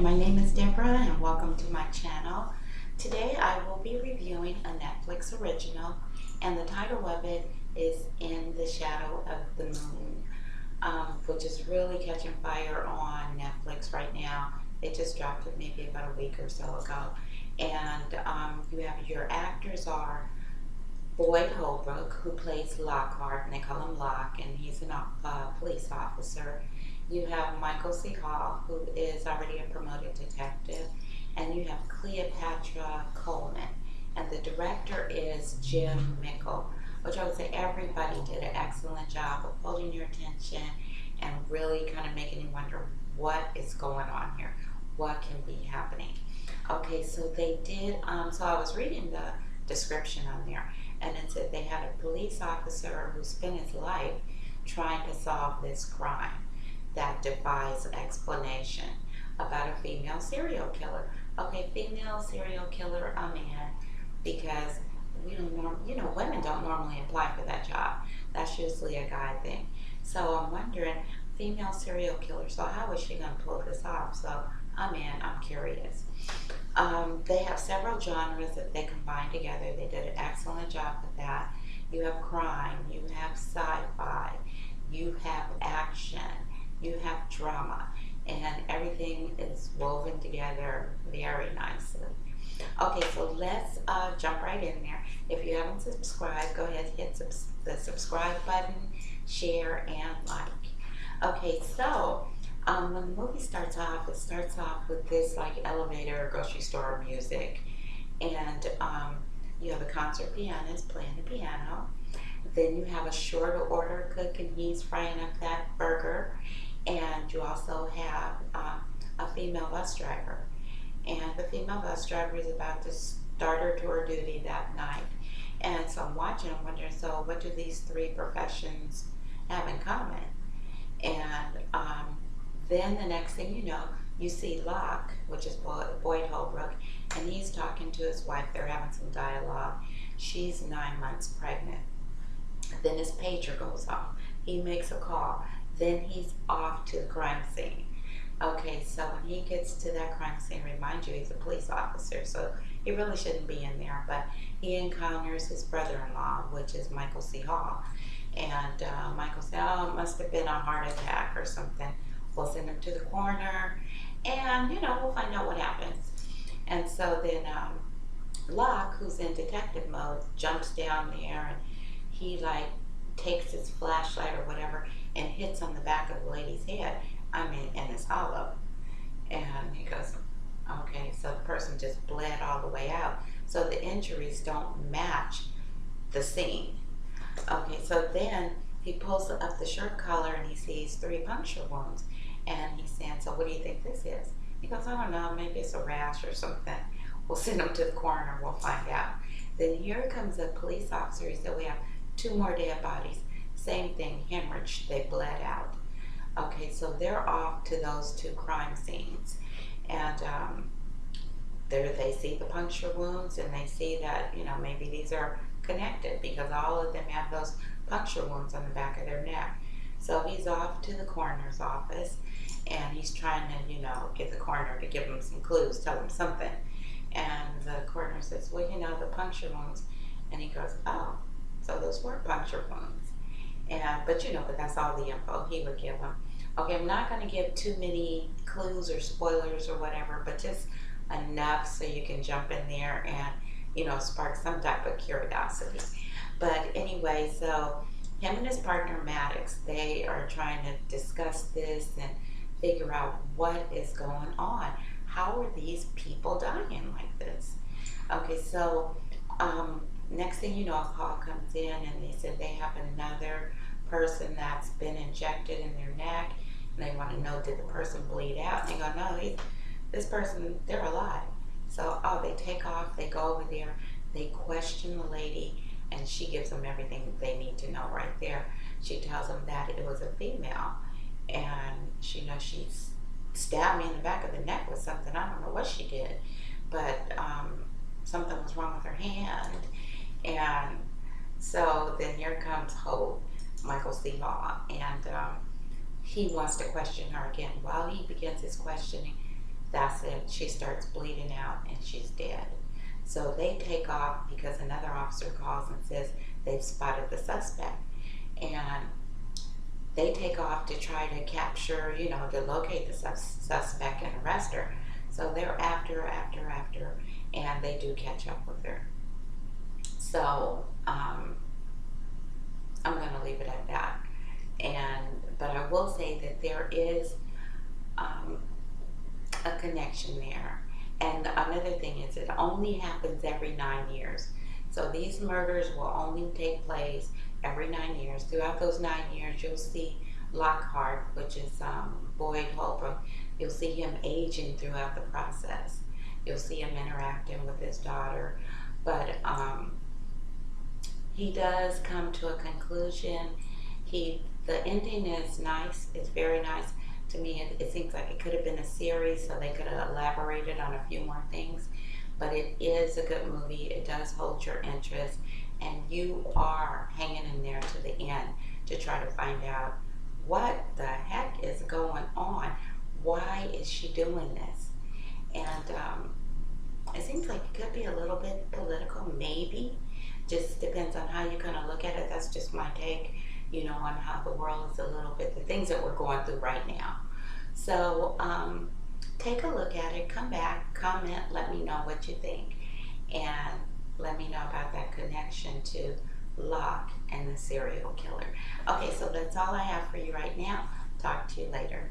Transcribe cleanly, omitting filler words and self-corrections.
my name is Deborah and welcome to my channel. Today I will be reviewing a Netflix original and the title of it is In the Shadow of the Moon, which is really catching fire on Netflix right now. It just dropped it maybe about a week or so ago. And you have your actors are Boyd Holbrook, who plays Lockhart, and they call him Locke, and he's a police officer. You have Michael C. Hall, who is already a promoted detective, and you have Cleopatra Coleman, and the director is Jim Mickle, which I would say everybody did an excellent job of holding your attention and really kind of making you wonder what is going on here, what can be happening. Okay, so they did, so I was reading the description on there, and it said they had a police officer who spent his life trying to solve this crime that defies explanation about a female serial killer. Okay, female serial killer, I'm in, because women don't normally apply for that job. That's usually a guy thing. So I'm wondering, female serial killer, so how is she going to pull this off? So I'm in, I'm curious. They have several genres that they combine together. They did an excellent job with that. You have crime, you have sci-fi, you have action, you have drama, and everything is woven together very nicely. Okay, so let's jump right in there. If you haven't subscribed, go ahead and hit the subscribe button, share, and like. Okay, so when the movie starts off, it starts off with this like elevator grocery store music, and you have a concert pianist playing the piano. Then you have a short order cook, and he's frying up that burger, and you also have a female bus driver, and the female bus driver is about to start her tour duty that night. And so I'm watching, I'm wondering, so what do these three professions have in common? And then the next thing you know, you see Locke, which is Boyd Holbrook, and he's talking to his wife. They're having some dialogue. She's 9 months pregnant. Then his pager goes off. He makes a call. Then he's off to the crime scene. Okay, so when he gets to that crime scene, remind you, he's a police officer, so he really shouldn't be in there, but he encounters his brother-in-law, which is Michael C. Hall. And Michael said, oh, it must have been a heart attack or something. We'll send him to the coroner, and, we'll find out what happens. And so then Locke, who's in detective mode, jumps down there, and he, takes his flashlight or whatever and hits on the back of the lady's head. And it's hollow. And he goes, okay, so the person just bled all the way out. So the injuries don't match the scene. Okay, so then he pulls up the shirt collar and he sees 3 puncture wounds. And he's saying, so what do you think this is? He goes, I don't know, maybe it's a rash or something. We'll send him to the coroner, we'll find out. Then here comes a police officer. He said, we have 2 more dead bodies. Same thing, hemorrhage, they bled out. Okay, so they're off to those 2 crime scenes. And there they see the puncture wounds, and they see that, maybe these are connected because all of them have those puncture wounds on the back of their neck. So he's off to the coroner's office, and he's trying to, get the coroner to give him some clues, tell him something. And the coroner says, well, the puncture wounds. And he goes, oh, so those were puncture wounds. But that's all the info he would give him. Okay, I'm not going to give too many clues or spoilers or whatever, but just enough so you can jump in there and, spark some type of curiosity. But anyway, so him and his partner Maddox, they are trying to discuss this and figure out what is going on. How are these people dying like this? Okay, so next thing you know, a call comes in and they said they have another person that's been injected in their neck, and they want to know, did the person bleed out? And they go, no, this person, they're alive. So, they take off, they go over there, they question the lady, and she gives them everything they need to know right there. She tells them that it was a female, and she stabbed me in the back of the neck with something. I don't know what she did, but something was wrong with her hand. And so then here comes Hope, Michael C. Hall, and he wants to question her again. While he begins his questioning, that's it. She starts bleeding out and she's dead. So they take off because another officer calls and says they've spotted the suspect. And they take off to try to capture, to locate the suspect and arrest her. So they're after, and they do catch up with her. So I'm going to leave it at that. But I will say that there is a connection there. And another thing is, it only happens every 9 years. So these murders will only take place every 9 years. Throughout those 9 years, you'll see Lockhart, which is Boyd Holbrook. You'll see him aging throughout the process. You'll see him interacting with his daughter. But he does come to a conclusion. The ending is nice. It's very nice. To me, it seems like it could have been a series, so they could have elaborated on a few more things. But it is a good movie. It does hold your interest, and you are hanging in there to the end to try to find out what the heck is going on. Why is she doing this? And it seems like it could be a little bit political, maybe. Just depends on how you're going to look at it. That's just my take, on how the world is a little bit, the things that we're going through right now. So take a look at it, come back, comment, let me know what you think, and let me know about that connection to Locke and the serial killer. Okay, so that's all I have for you right now. Talk to you later.